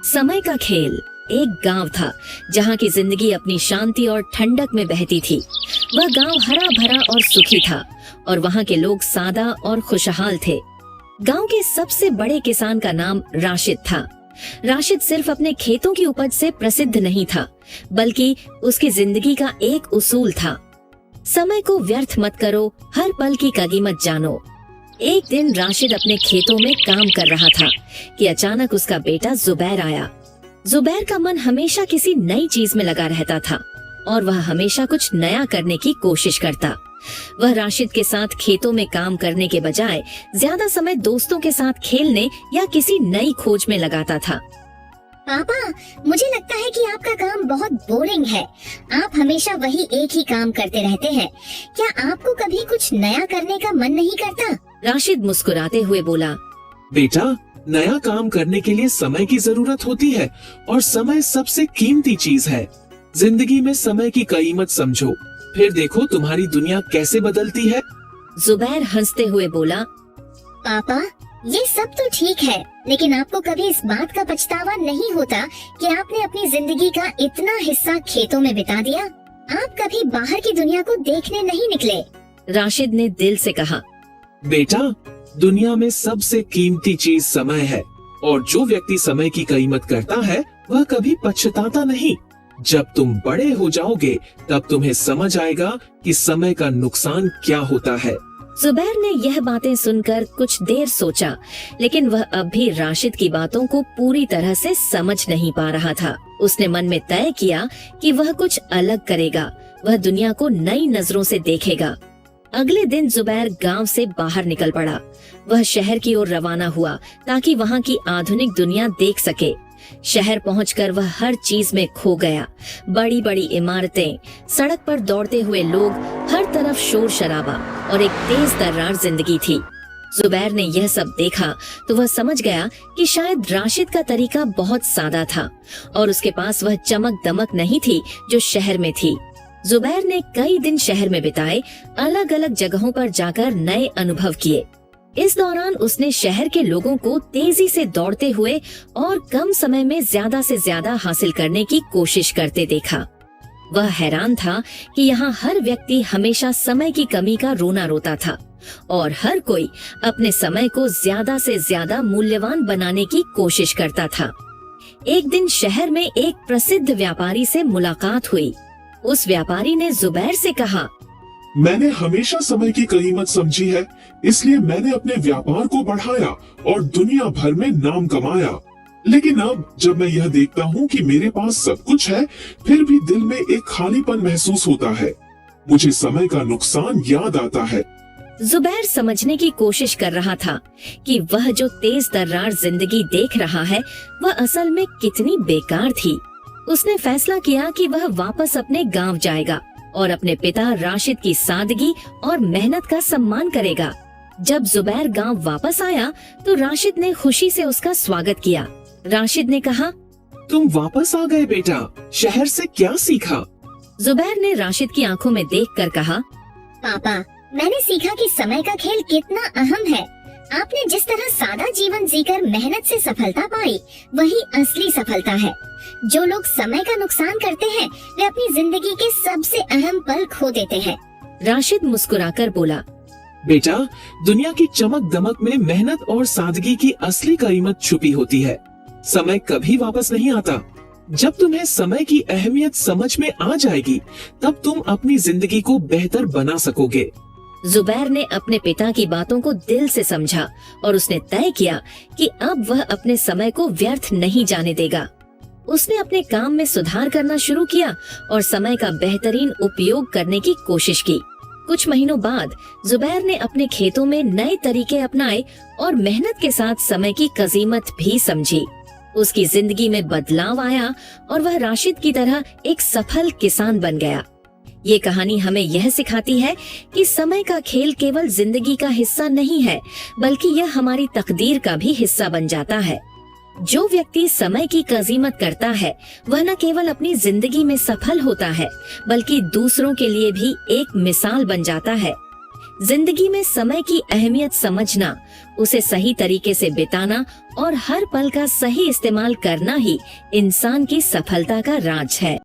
समय का खेल। एक गांव था जहां की जिंदगी अपनी शांति और ठंडक में बहती थी। वह गांव हरा भरा और सुखी था और वहां के लोग सादा और खुशहाल थे। गांव के सबसे बड़े किसान का नाम राशिद था। राशिद सिर्फ अपने खेतों की उपज से प्रसिद्ध नहीं था, बल्कि उसकी जिंदगी का एक उसूल था, समय को व्यर्थ मत करो, हर पल की कीमत जानो। एक दिन राशिद अपने खेतों में काम कर रहा था कि अचानक उसका बेटा जुबैर आया। जुबैर का मन हमेशा किसी नई चीज में लगा रहता था और वह हमेशा कुछ नया करने की कोशिश करता। वह राशिद के साथ खेतों में काम करने के बजाय ज्यादा समय दोस्तों के साथ खेलने या किसी नई खोज में लगाता था। पापा, मुझे लगता है कि आपका काम बहुत बोरिंग है। आप हमेशा वही एक ही काम करते रहते हैं। क्या आपको कभी कुछ नया करने का मन नहीं करता? राशिद मुस्कुराते हुए बोला, बेटा, नया काम करने के लिए समय की जरूरत होती है और समय सबसे कीमती चीज है। जिंदगी में समय की कीमत समझो, फिर देखो तुम्हारी दुनिया कैसे बदलती है। जुबैर हंसते हुए बोला, पापा, ये सब तो ठीक है, लेकिन आपको कभी इस बात का पछतावा नहीं होता कि आपने अपनी जिंदगी का इतना हिस्सा खेतों में बिता दिया? आप कभी बाहर की दुनिया को देखने नहीं निकले। राशिद ने दिल से कहा, बेटा, दुनिया में सबसे कीमती चीज समय है और जो व्यक्ति समय की कीमत करता है वह कभी पछताता नहीं। जब तुम बड़े हो जाओगे तब तुम्हें समझ आएगा कि समय का नुकसान क्या होता है। जुबैर ने यह बातें सुनकर कुछ देर सोचा, लेकिन वह अब भी राशिद की बातों को पूरी तरह से समझ नहीं पा रहा था। उसने मन में तय किया कि वह कुछ अलग करेगा। वह दुनिया को नई नजरों से देखेगा। अगले दिन जुबैर गांव से बाहर निकल पड़ा। वह शहर की ओर रवाना हुआ ताकि वहां की आधुनिक दुनिया देख सके। शहर पहुंचकर वह हर चीज में खो गया। बड़ी बड़ी इमारतें, सड़क पर दौड़ते हुए लोग, हर तरफ शोर शराबा और एक तेज तर्रार जिंदगी थी। जुबैर ने यह सब देखा तो वह समझ गया कि शायद राशिद का तरीका बहुत सादा था और उसके पास वह चमक दमक नहीं थी जो शहर में थी। जुबैर ने कई दिन शहर में बिताए, अलग अलग जगहों पर जाकर नए अनुभव किए। इस दौरान उसने शहर के लोगों को तेजी से दौड़ते हुए और कम समय में ज्यादा से ज्यादा हासिल करने की कोशिश करते देखा। वह हैरान था कि यहाँ हर व्यक्ति हमेशा समय की कमी का रोना रोता था और हर कोई अपने समय को ज्यादा से ज्यादा मूल्यवान बनाने की कोशिश करता था। एक दिन शहर में एक प्रसिद्ध व्यापारी से मुलाकात हुई। उस व्यापारी ने जुबैर से कहा, मैंने हमेशा समय की कीमत समझी है, इसलिए मैंने अपने व्यापार को बढ़ाया और दुनिया भर में नाम कमाया। लेकिन अब जब मैं यह देखता हूँ कि मेरे पास सब कुछ है, फिर भी दिल में एक खालीपन महसूस होता है। मुझे समय का नुकसान याद आता है। जुबैर समझने की कोशिश कर रहा था कि वह जो तेज तर्रार जिंदगी देख रहा है वह असल में कितनी बेकार थी। उसने फैसला किया कि वह वापस अपने गांव जाएगा और अपने पिता राशिद की सादगी और मेहनत का सम्मान करेगा। जब जुबैर गांव वापस आया तो राशिद ने खुशी से उसका स्वागत किया। राशिद ने कहा, तुम वापस आ गए बेटा, शहर से क्या सीखा? जुबैर ने राशिद की आंखों में देखकर कहा, पापा, मैंने सीखा कि समय का खेल कितना अहम है। आपने जिस तरह सादा जीवन जीकर मेहनत से सफलता पाई, वही असली सफलता है। जो लोग समय का नुकसान करते हैं वे अपनी जिंदगी के सबसे अहम पल खो देते हैं। राशिद मुस्कुराकर बोला, बेटा, दुनिया की चमक दमक में मेहनत और सादगी की असली कीमत छुपी होती है। समय कभी वापस नहीं आता। जब तुम्हें समय की अहमियत समझ में आ जाएगी तब तुम अपनी जिंदगी को बेहतर बना सकोगे। जुबैर ने अपने पिता की बातों को दिल से समझा और उसने तय किया कि अब वह अपने समय को व्यर्थ नहीं जाने देगा। उसने अपने काम में सुधार करना शुरू किया और समय का बेहतरीन उपयोग करने की कोशिश की। कुछ महीनों बाद जुबैर ने अपने खेतों में नए तरीके अपनाए और मेहनत के साथ समय की कीमत भी समझी। उसकी जिंदगी में बदलाव आया और वह राशिद की तरह एक सफल किसान बन गया। ये कहानी हमें यह सिखाती है कि समय का खेल केवल जिंदगी का हिस्सा नहीं है, बल्कि यह हमारी तकदीर का भी हिस्सा बन जाता है। जो व्यक्ति समय की कीमत करता है वह न केवल अपनी जिंदगी में सफल होता है, बल्कि दूसरों के लिए भी एक मिसाल बन जाता है। जिंदगी में समय की अहमियत समझना, उसे सही तरीके से बिताना और हर पल का सही इस्तेमाल करना ही इंसान की सफलता का राज है।